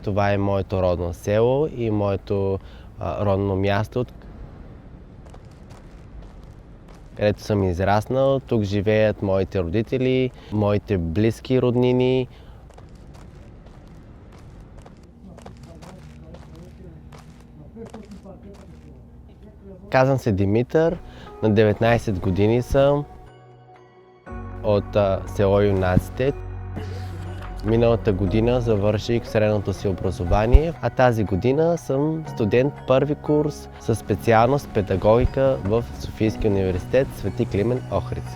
Това е моето родно село и моето родно място, където съм израснал. Тук живеят моите родители, моите близки роднини. Казвам се Димитър, на 19 години съм от село Юнаците. Миналата година завърших средното си образование, а тази година съм студент първи курс със специалност педагогика в Софийския университет Свети Климент Охридски.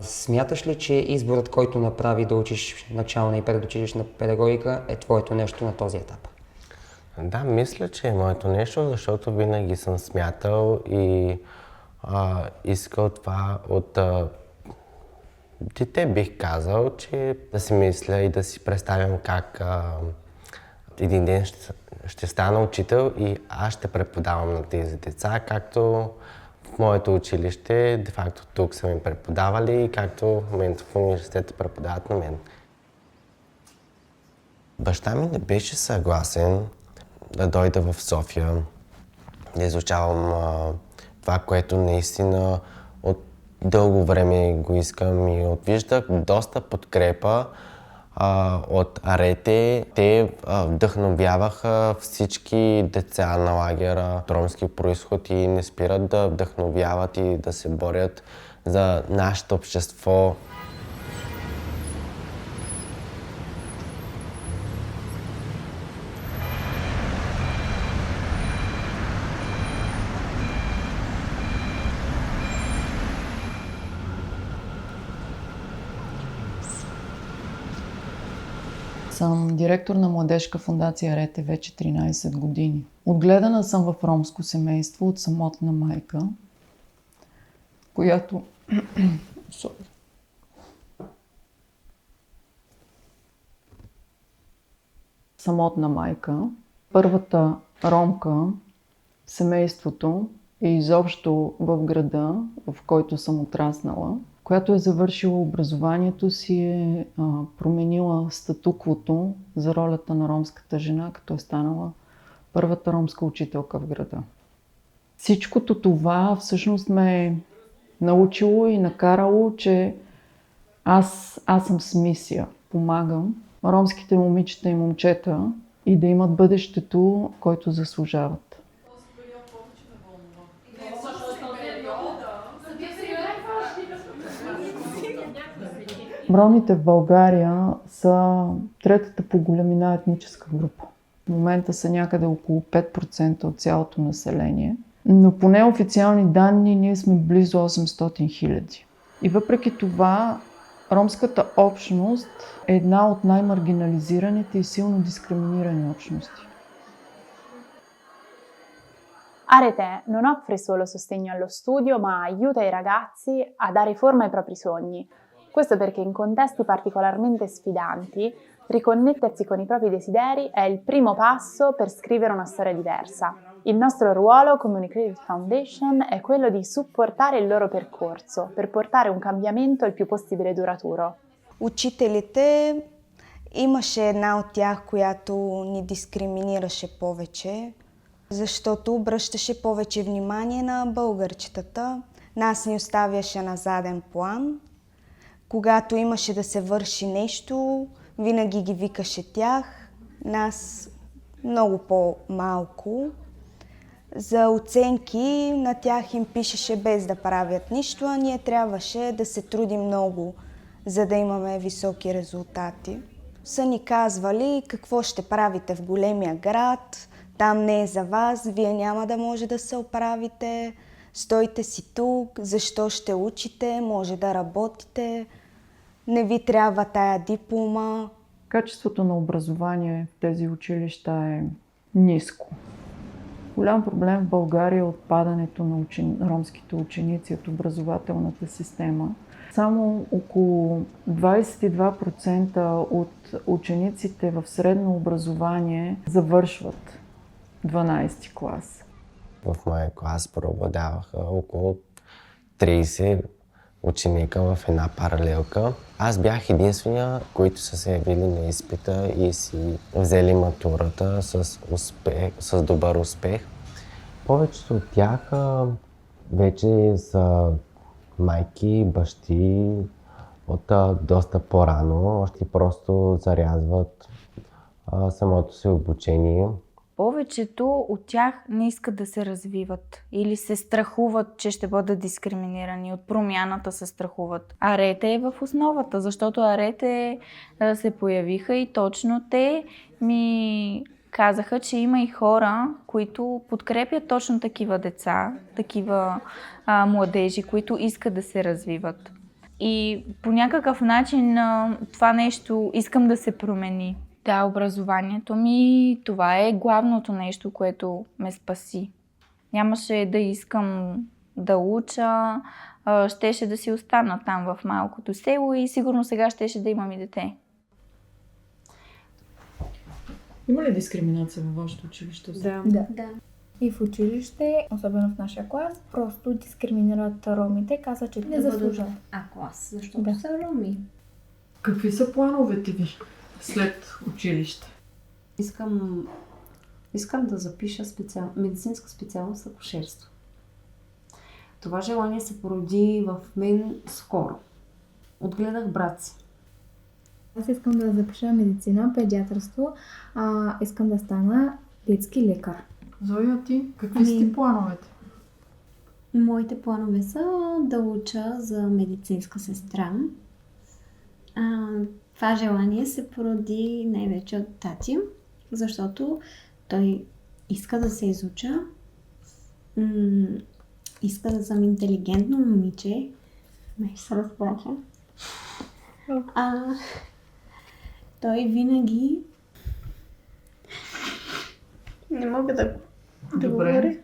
Смяташ ли, че изборът, който направи да учиш начална и предучилищна педагогика, е твоето нещо на този етап? Да, мисля, че е моето нещо, защото винаги съм смятал и искал това от дете. Бих казал, че да си мисля и да си представям как един ден ще стана учител и аз ще преподавам на тези деца, както в моето училище, де-факто тук са ми преподавали, както в момента в университета преподават на мен. Баща ми не беше съгласен да дойда в София, да изучавам това, което наистина от дълго време го искам и виждах доста подкрепа от арете. Те вдъхновяваха всички деца на лагера от ромски произход и не спират да вдъхновяват и да се борят за нашето общество. Съм директор на младежка фондация Арете вече 13 години. Отгледана съм в ромско семейство от самотна майка, която... Самотна майка. Първата ромка в семейството и изобщо в града, в който съм отраснала, която е завършила образованието си, е променила статуквото за ролята на ромската жена, като е станала първата ромска учителка в града. Всичкото това всъщност ме е научило и накарало, че аз съм с мисия. Помагам ромските момичета и момчета и да имат бъдещето, което заслужават. Ромите в България са третата по големина етническа група. В момента са някъде около 5% от цялото население, но по неофициални данни ние сме близо 800 000. И въпреки това, ромската общност е една от най-маргинализираните и силно дискриминирани общности. Arete non offre solo sostegno allo studio, ma aiuta i ragazzi a dare forma ai propri sogni. Questo perché in contesti particolarmente sfidanti, riconnettersi con i propri desideri è il primo passo per scrivere una storia diversa. Il nostro ruolo come Unicredit Foundation è quello di supportare il loro percorso per portare un cambiamento il più possibile duraturo. Учителите, имаше една от тях, която ни дискриминираше повече, защото обръщаше повече внимание на българчетата. Нас ни оставяше на заден план. Когато имаше да се върши нещо, винаги ги викаше тях, нас много по-малко. За оценки на тях им пишеше без да правят нищо, а ние трябваше да се трудим много, за да имаме високи резултати. Са ни казвали какво ще правите в големия град, там не е за вас, вие няма да може да се оправите, стойте си тук, защо ще учите, може да работите, не ви трябва тая диплома. Качеството на образование в тези училища е ниско. Голям проблем в България е отпадането на ромските ученици от образователната система. Само около 22% от учениците в средно образование завършват 12 клас. В моя клас преобладаваха около 30 ученика в една паралелка. Аз бях единствения, които са се явили на изпита и си взели матурата с добър успех. Повечето от тях вече са майки, бащи от доста по-рано, още просто зарязват самото си обучение. Повечето от тях не искат да се развиват или се страхуват, че ще бъдат дискриминирани. От промяната се страхуват. Арете е в основата, защото арете се появиха и точно те ми казаха, че има и хора, които подкрепят точно такива деца, такива младежи, които искат да се развиват. И по някакъв начин това нещо искам да се промени. Да, образованието ми, това е главното нещо, което ме спаси. Нямаше да искам да уча, щеше да си остана там в малкото село и сигурно сега щеше да имам и дете. Има ли дискриминация във вашето училище? Да. И в училище, особено в нашия клас, просто дискриминират ромите, казват, че не заслужават. клас, защото са роми. Какви са плановете ви след училище? Искам да запиша медицинска специалност акушерство. Това желание се породи в мен скоро. Отгледах брат си. Аз искам да запиша медицина, педиатърство, искам да стана детски лекар. Зоя, ти? Какви са ти плановете? Моите планове са да уча за медицинска сестра. Това желание се породи най-вече от тати, защото той иска да се изуча, иска да съм интелигентно момиче. Ще се разплача. Той винаги... Не мога да говоря.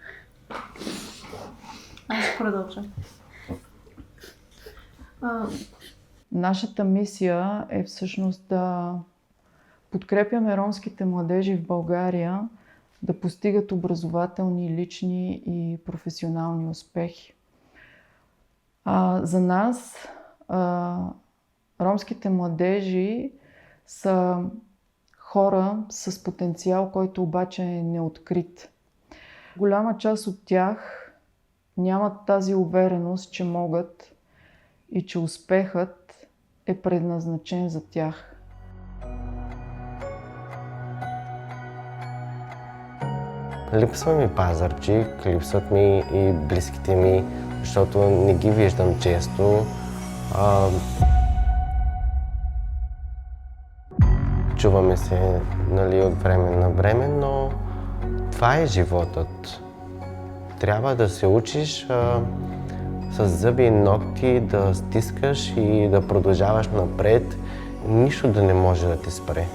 Аз ще продължа. Нашата мисия е всъщност да подкрепяме ромските младежи в България да постигат образователни, лични и професионални успехи. За нас ромските младежи са хора с потенциал, който обаче е неоткрит. Голяма част от тях нямат тази увереност, че могат и че успехът е предназначен за тях. Липсва ми Пазарджик, липсват ми и близките ми, защото не ги виждам често. Чуваме се, от време на време, но това е животът. Трябва да се учиш с зъби и ногти, да стискаш и да продължаваш напред. Нищо да не може да те спре.